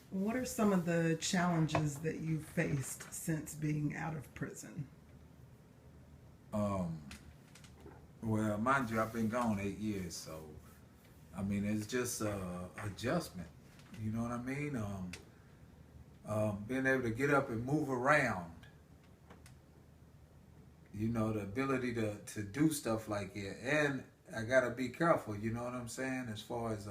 What are some of the challenges that you've faced since being out of prison? Um, well, mind you, I've been gone 8 years, so I mean, it's just adjustment. You know what I mean? Being able to get up and move around. You know, the ability to do stuff like that, and I gotta be careful. You know what I'm saying? As far as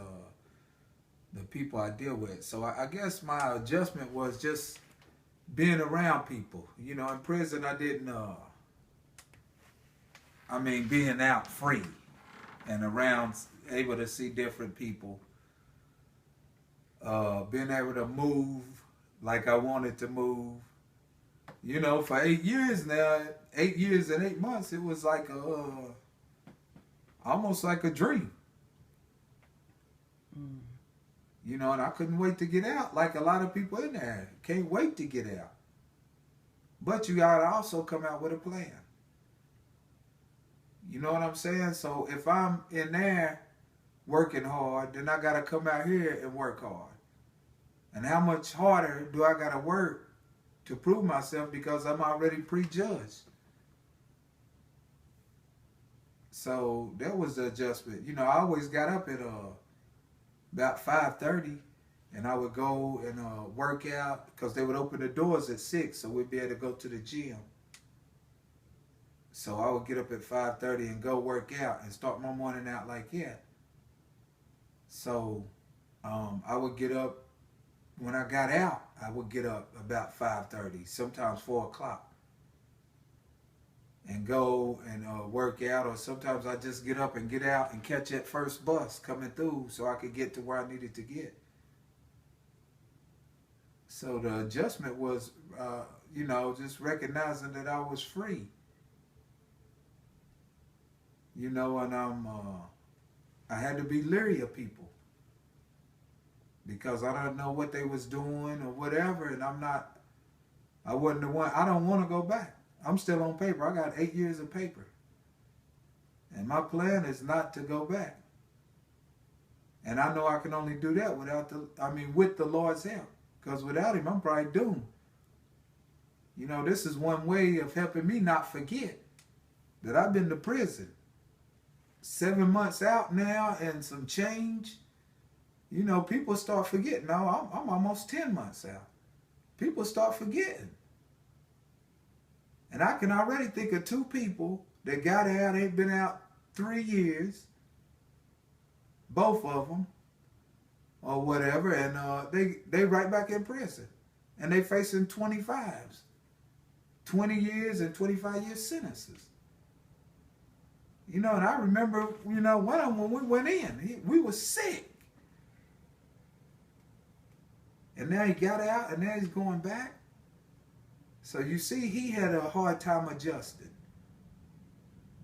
the people I deal with. So I guess my adjustment was just being around people. You know, in prison I didn't. I mean, being out free and around, able to see different people, being able to move like I wanted to move. You know, for 8 years now, 8 years and 8 months, it was like almost like a dream. Mm. You know, and I couldn't wait to get out. Like a lot of people in there, can't wait to get out. But you gotta also come out with a plan. You know what I'm saying? So if I'm in there working hard, then I gotta come out here and work hard. And how much harder do I gotta work to prove myself because I'm already prejudged? So that was the adjustment. You know, I always got up at about 5:30, and I would go and work out because they would open the doors at 6, so we'd be able to go to the gym. So I would get up at 5:30 and go work out and start my morning out like that. So I would get up when I got out. I would get up about 5:30, sometimes 4 o'clock, and go and work out. Or sometimes I just get up and get out and catch that first bus coming through so I could get to where I needed to get. So the adjustment was, you know, just recognizing that I was free. You know, and I had to be leery of people because I don't know what they was doing or whatever, and I wasn't the one. I don't want to go back. I'm still on paper. I got 8 years of paper, and my plan is not to go back. And I know I can only do that with the Lord's help, because without Him, I'm probably doomed. You know, this is one way of helping me not forget that I've been to prison. 7 months out now and some change. You know, people start forgetting. Now I'm almost 10 months out. People start forgetting. And I can already think of two people that got out, ain't been out 3 years, both of them, or whatever, and they right back in prison. And they facing 25s, 20 years and 25 year sentences. You know, and I remember, you know, one of them when we went in, we was sick. And now he got out and now he's going back. So you see, he had a hard time adjusting.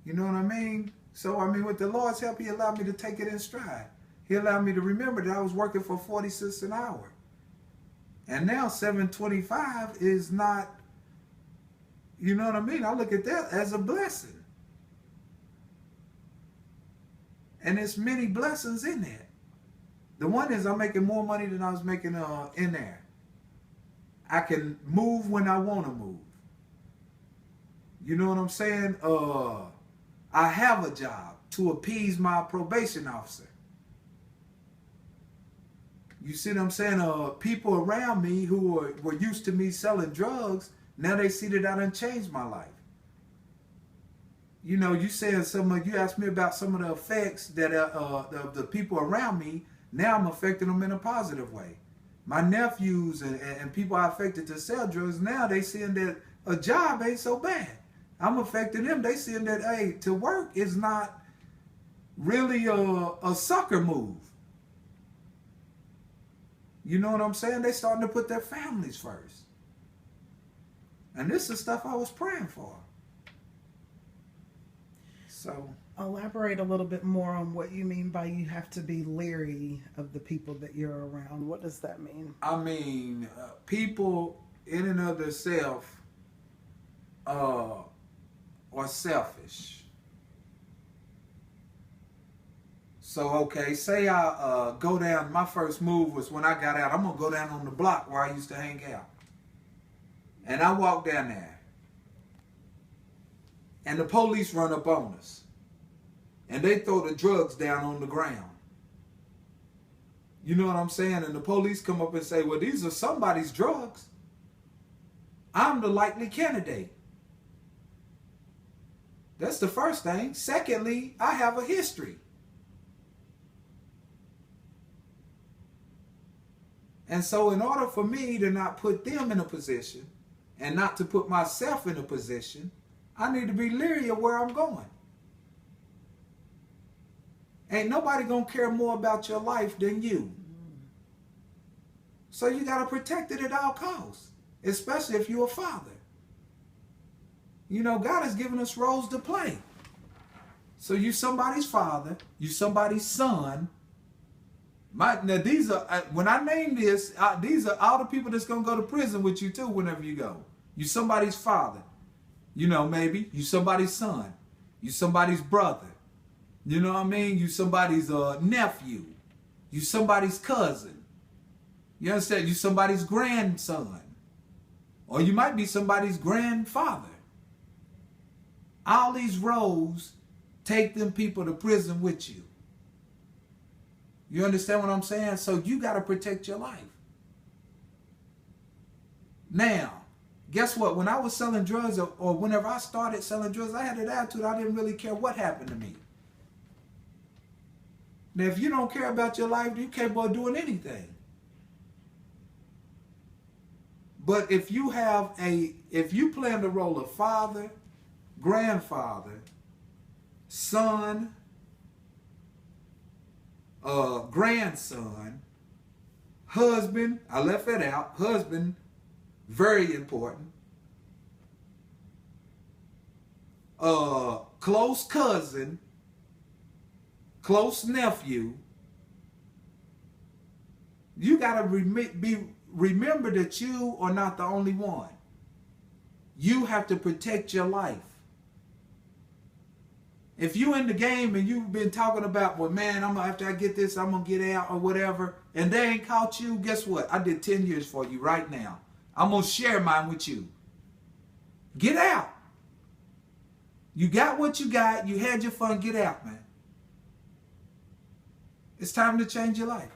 You know what I mean? So, I mean, with the Lord's help, He allowed me to take it in stride. He allowed me to remember that I was working for 40 cents an hour. And now 7.25 is not, you know what I mean? I look at that as a blessing. And there's many blessings in that. The one is I'm making more money than I was making in there. I can move when I want to move. You know what I'm saying? I have a job to appease my probation officer. You see what I'm saying? People around me who were used to me selling drugs, now they see that I done changed my life. You know, you asked me about some of the effects that the people around me. Now I'm affecting them in a positive way. My nephews and people I affected to sell drugs, now they seeing that a job ain't so bad. I'm affecting them. They seeing that, hey, to work is not really a sucker move. You know what I'm saying? They starting to put their families first. And this is stuff I was praying for. So Elaborate a little bit more on what you mean by you have to be leery of the people that you're around. What does that mean? I mean, people in and of themselves are selfish. So, okay, say I go down, my first move was when I got out, I'm going to go down on the block where I used to hang out. And I walk down there. And the police run up on us. And they throw the drugs down on the ground. You know what I'm saying? And the police come up and say, well, these are somebody's drugs. I'm the likely candidate. That's the first thing. Secondly, I have a history. And so in order for me to not put them in a position and not to put myself in a position, I need to be leery of where I'm going. Ain't nobody gonna care more about your life than you. So you gotta protect it at all costs, especially if you're a father. You know, God has given us roles to play. So you somebody's father, you somebody's son. Now these are, when I name this, these are all the people that's gonna go to prison with you too whenever you go. You somebody's father. You know, maybe you somebody's son. You somebody's brother. You know what I mean? You somebody's nephew. You somebody's cousin. You understand? You somebody's grandson. Or you might be somebody's grandfather. All these roles take them people to prison with you. You understand what I'm saying? So you got to protect your life. Now, guess what? When I was selling drugs or whenever I started selling drugs, I had an attitude. I didn't really care what happened to me. Now, if you don't care about your life, you can't about doing anything. But if you play the role of father, grandfather, son, grandson, husband, I left that out, husband, very important, close cousin, close nephew, you got to remember that you are not the only one. You have to protect your life. If you in the game and you've been talking about, well, man, after I get this, I'm going to get out or whatever, and they ain't caught you, guess what? I did 10 years for you right now. I'm going to share mine with you. Get out. You got what you got. You had your fun. Get out, man. It's time to change your life.